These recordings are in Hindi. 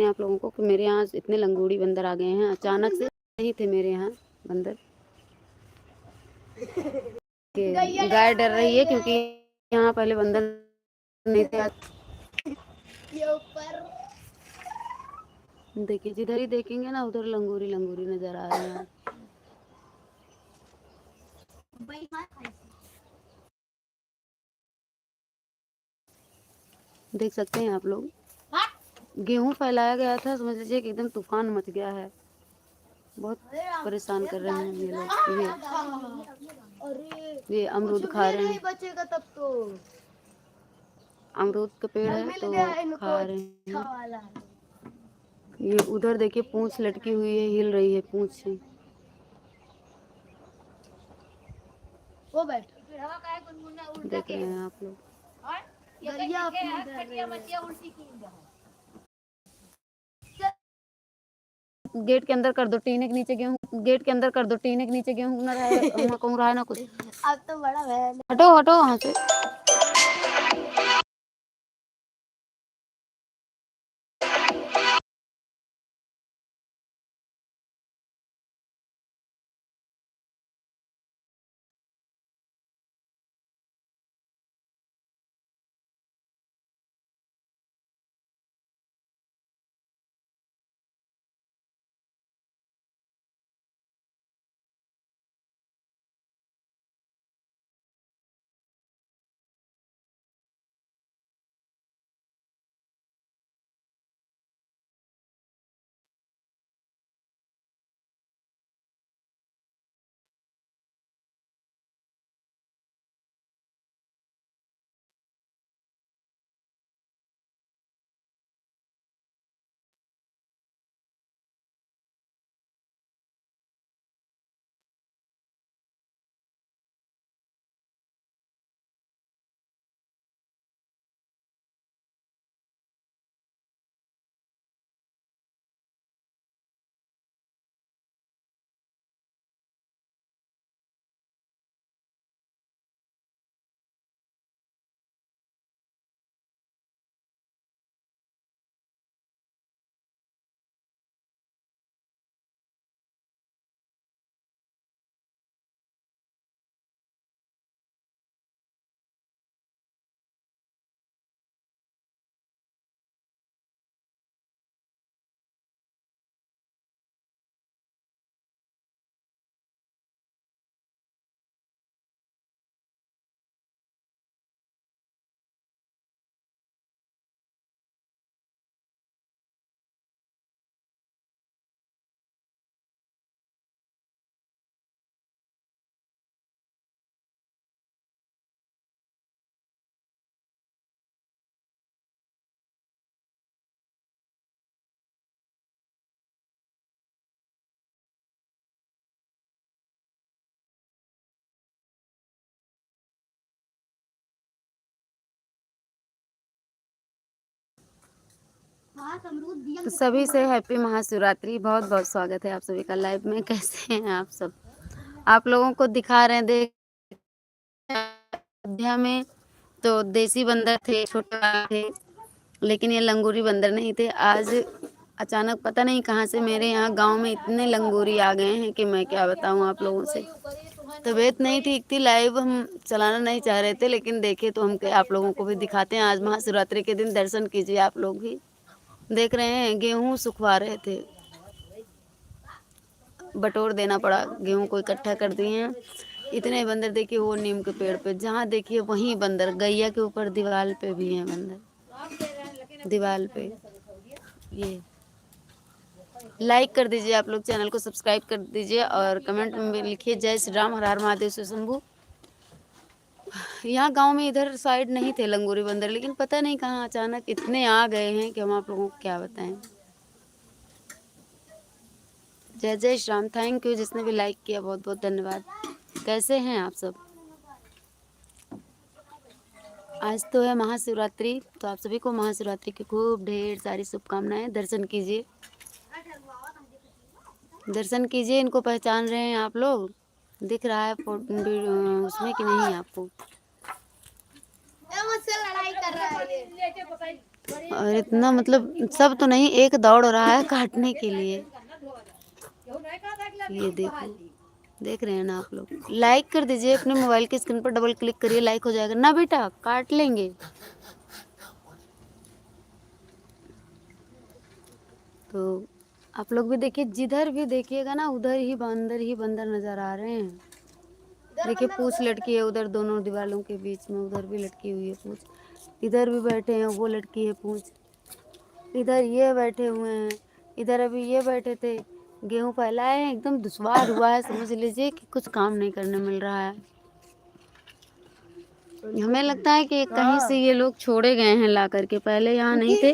हैं आप लोगों को कि मेरे यहाँ इतने लंगूड़ी बंदर आ गए हैं अचानक से। नहीं थे मेरे यहाँ बंदर के गाय डर रही है क्योंकि यहाँ पहले बंदर नहीं थे। देखिए जिधर ही देखेंगे ना उधर लंगूरी लंगूरी नजर आ रहे हैं। देख सकते हैं आप लोग गेहूं फैलाया गया था, समझ लीजिए कि एकदम तूफान मच गया है। बहुत परेशान कर रहे हैं ये लोग। ये अमरूद खा रहे हैं, बचेगा तब तो अमरूद का पेड़ है तो खा रहे हैं। ये उधर देखिए पूंछ लटकी हुई है, हिल रही है पूंछ से। वो बैठ देख रहे हैं आप लोग। गेट के अंदर कर दो, टीने के नीचे गेहूं गेट के अंदर कर दो, टीने के नीचे गेहूं न रहे, कहूँ रहा है ना कुछ। अब तो बड़ा है। हटो हटो वहां से। तो सभी से हैप्पी महाशिवरात्रि। बहुत बहुत स्वागत है आप सभी का लाइव में। कैसे हैं आप सब? आप लोगों को दिखा रहे हैं देख अयोध्या में तो देसी बंदर थे, छोटे थे, लेकिन ये लंगूरी बंदर नहीं थे। आज अचानक पता नहीं कहाँ से मेरे यहाँ गांव में इतने लंगूरी आ गए हैं कि मैं क्या बताऊँ आप लोगों से। तबीयत नहीं ठीक थी, लाइव हम चलाना नहीं चाह रहे थे, लेकिन देखे तो हम आप लोगों को भी दिखाते हैं। आज महाशिवरात्रि के दिन दर्शन कीजिए आप लोग भी। देख रहे हैं गेहूं सुखवा रहे थे, बटोर देना पड़ा, गेहूं को इकट्ठा कर दिए हैं। इतने बंदर देखिए वो नीम के पेड़ पे, जहाँ देखिए वहीं बंदर। गैया के ऊपर दीवार पे भी हैं बंदर, दीवार पे। ये लाइक कर दीजिए आप लोग, चैनल को सब्सक्राइब कर दीजिए और कमेंट में लिखिए जय श्री राम, हर हर महादेव से शंभू। यहाँ गांव में इधर साइड नहीं थे लंगूरी बंदर, लेकिन पता नहीं कहाँ अचानक इतने आ गए हैं कि हम आप लोगों को क्या बताएं। जय जय श्री राम। थैंक यू जिसने भी लाइक किया, बहुत बहुत धन्यवाद। कैसे हैं आप सब? आज तो है महाशिवरात्रि, तो आप सभी को महाशिवरात्रि की खूब ढेर सारी शुभकामनाएं। दर्शन कीजिए, दर्शन कीजिए। इनको पहचान रहे हैं आप लोग? दिख रहा है उसमें कि नहीं आपको? मुझसे लड़ाई कर रहा है ये। और इतना मतलब सब तो नहीं, एक दौड़ रहा है काटने के लिए। ये देखो, देख रहे हैं ना आप लोग। लाइक कर दीजिए, अपने मोबाइल की स्क्रीन पर डबल क्लिक करिए, लाइक हो जाएगा ना बेटा, काट लेंगे। तो आप लोग भी देखिए, जिधर भी देखिएगा ना उधर ही बंदर नजर आ रहे हैं। देखिए पूंछ लटकी है उधर दोनों दीवारों के बीच में, उधर भी लटकी हुई है पूंछ, इधर भी बैठे हैं वो लटकी है पूंछ, इधर ये बैठे हुए हैं, इधर अभी ये बैठे थे, गेहूं फैलाए हैं, एकदम दुश्वार हुआ है, समझ लीजिए कि कुछ काम नहीं करने मिल रहा है। हमें लगता है कि कहीं से ये लोग छोड़े गए हैं ला करके, पहले यहाँ नहीं थे,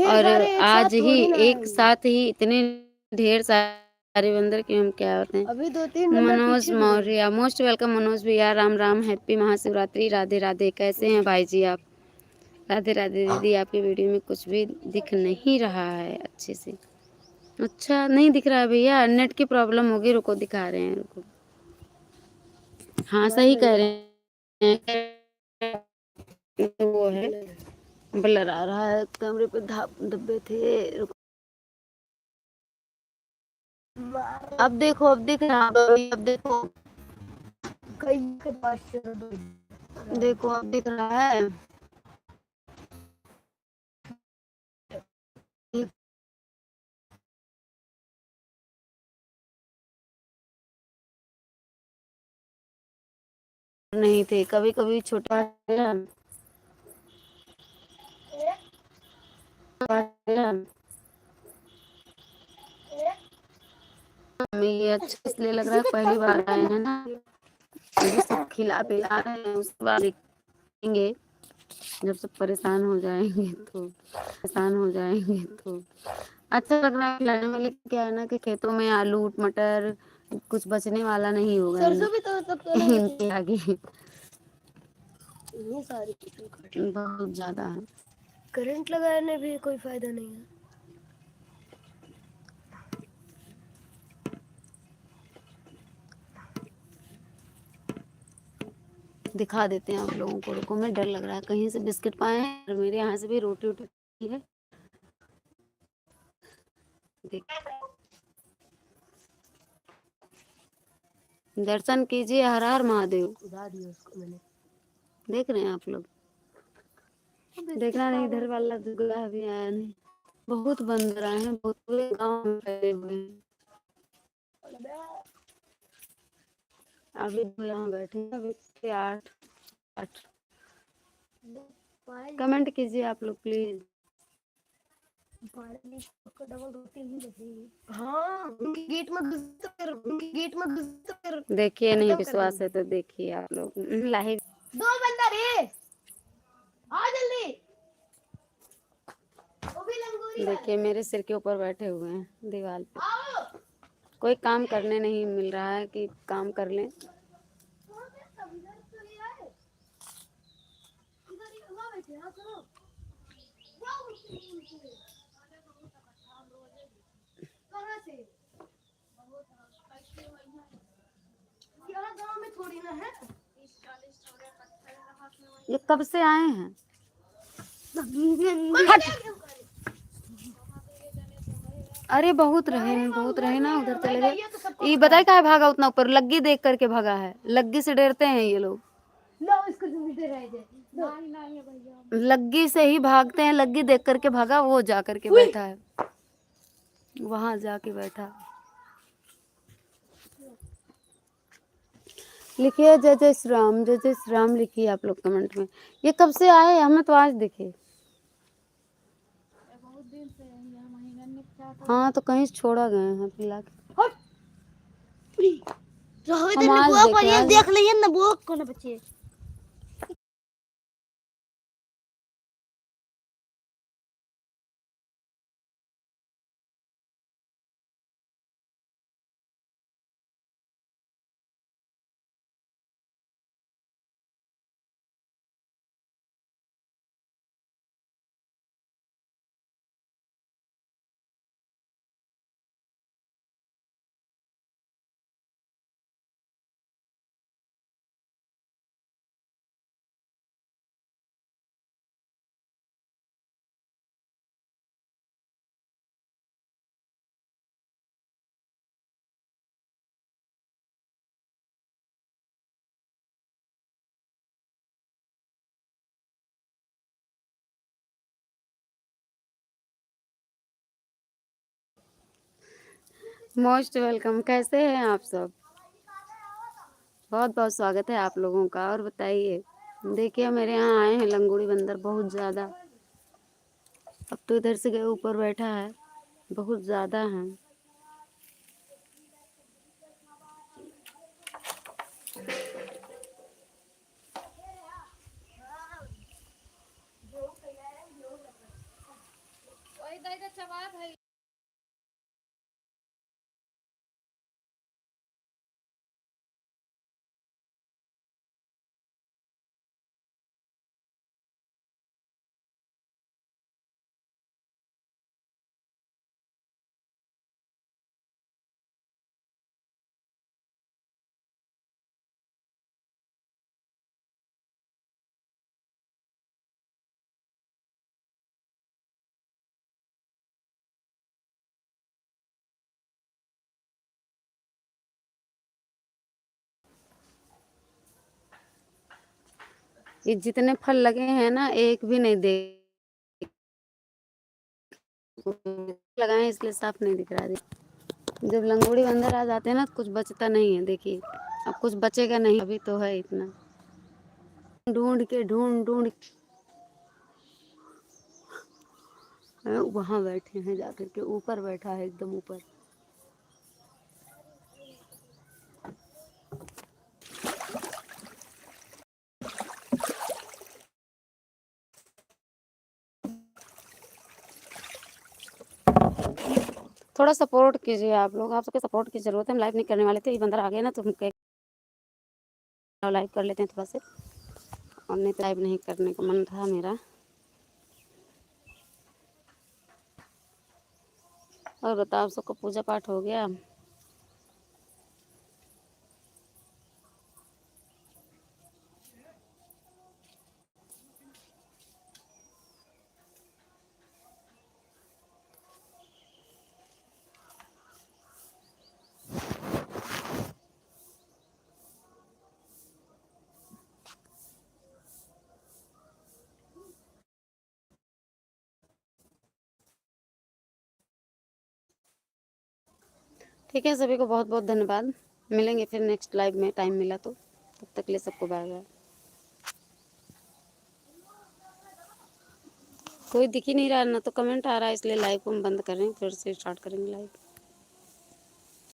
और आज ही एक साथ ही इतने ढेर सारे बंदर के हम क्या होते हैं। अभी 2-3 बंदर मनोज पीछे भी गए। मौर्य, मोस्ट वेलकम मनोज भैया, राम राम, हैप्पी महाशिवरात्रि, राधे राधे। कैसे हैं भाई जी आप? राधे राधे दीदी, आपकी वीडियो में कुछ भी दिख नहीं रहा है अच्छे से। अच्छा नहीं दिख रहा है भैया, नेट की प्रॉब्लम होगी, रुको दिखा रहे हैं, रुको। हाँ सही कह रहे हैं, वो है ब्लर आ रहा है, कैमरे पे धब्बे थे, रुको। अब देखो, अब दिख रहा है, अब देखो, कई के पास चलो देखो अब दिख रहा है। नहीं थे, कभी कभी छोटा हमें ये अच्छा इसलिए लग रहा है, पहली बार आए हैं ना, अभी सब खिला पिला रहे हैं, उसके बाद देखेंगे जब सब परेशान हो जाएंगे तो अच्छा लग रहा है खिलाने में। लेकिन क्या है ना कि खेतों में आलू मटर कुछ बचने वाला नहीं होगा सरसों भी तो तब तो नहीं बची। इनके आगे इतनी सारी बहुत ज्यादा है। करंट लगाने भी कोई फायदा नहीं है। दिखा देते हैं आप लोगों को, रुको, मैं डर लग रहा है कहीं से बिस्किट पाए हैं, और मेरे यहाँ से भी रोटी उठी है। देख, दर्शन कीजिए, हर हर महादेव। उड़ा दिया उसको मैंने। देख रहे हैं आप लोग, देखना नहीं, इधर वाला दुगला भी आया नहीं। बहुत बंदर आए हैं, बहुत पूरे गांव में फैले हुए हैं। अभी तो यहाँ बैठे हैं, अभी से 8 कमेंट कीजिए आप लोग प्लीज। डबल रोटी ही बची। हाँ उनके गेट में घुस तो फिर उनके गेट में घुस तो फिर देखिए, नहीं खत्म कर विश्वास देंगे। है तो देखिए आप लोग लाइव। 2 बंदर है, आ जल्दी। वो भी लंगूरी है। देखिए मेरे सिर के ऊपर बैठे हुए हैं दीवार पे, आओ। कोई काम करने नहीं मिल रहा है कि काम कर लें। यहाँ गांव में थोड़ी ना है। ये कब से आए हैं? अरे बहुत रहे ना, उधर चले गए। ये बताए क्या भागा उतना ऊपर, लग्गी देख करके भागा है, लग्गी से डरते हैं ये लोग, लो इसको ढूंढते रह जाए। नहीं है भैया। लग्गी से ही भागते हैं, लग्गी देख करके भागा, वो जा करके बैठा है, वहां जाके बैठा। लिखिए जय जय श्री राम, जय जय श्री राम लिखिए आप लोग कमेंट में। ये कब से आए, हमें तो आज दिखे। हाँ तो कहीं से छोड़ा गए हैं पिला के। हम आज देखे, आज देख लीजिए ना वो कौन बच्चे। Most welcome. कैसे हैं आप सब? बहुत बहुत स्वागत है आप लोगों का। और बताइए, देखिए मेरे यहाँ आए हैं लंगूड़ी बंदर बहुत ज़्यादा। अब तो इधर से गए ऊपर बैठा है, बहुत ज़्यादा है। ये जितने फल लगे हैं ना, एक भी नहीं दे लगाए हैं, इसलिए साफ नहीं दिख रहा है। जब लंगूड़ी बंदर आ जाते हैं ना, कुछ बचता नहीं है। देखिए अब कुछ बचेगा नहीं, अभी तो है इतना। ढूंढ के ढूंढ ढूंढ वहां बैठे हैं, जाकर के ऊपर बैठा है, एकदम ऊपर। थोड़ा सपोर्ट कीजिए आप लोग, आप सबके सपोर्ट की जरूरत है। हम लाइव नहीं करने वाले थे, ये बंदर आ गए ना तो हम लाइव कर लेते हैं थोड़ा से। और नहीं तो लाइव नहीं करने का मन था मेरा। और बताओ, आप सबको पूजा पाठ हो गया? ठीक है, सभी को बहुत बहुत धन्यवाद। मिलेंगे फिर नेक्स्ट लाइव में, टाइम मिला तो। तब तक के लिए सबको बाय बाय। कोई दिख ही नहीं रहा ना, तो कमेंट आ रहा है, इसलिए लाइव को हम बंद कर रहे हैं, फिर से स्टार्ट करेंगे लाइव।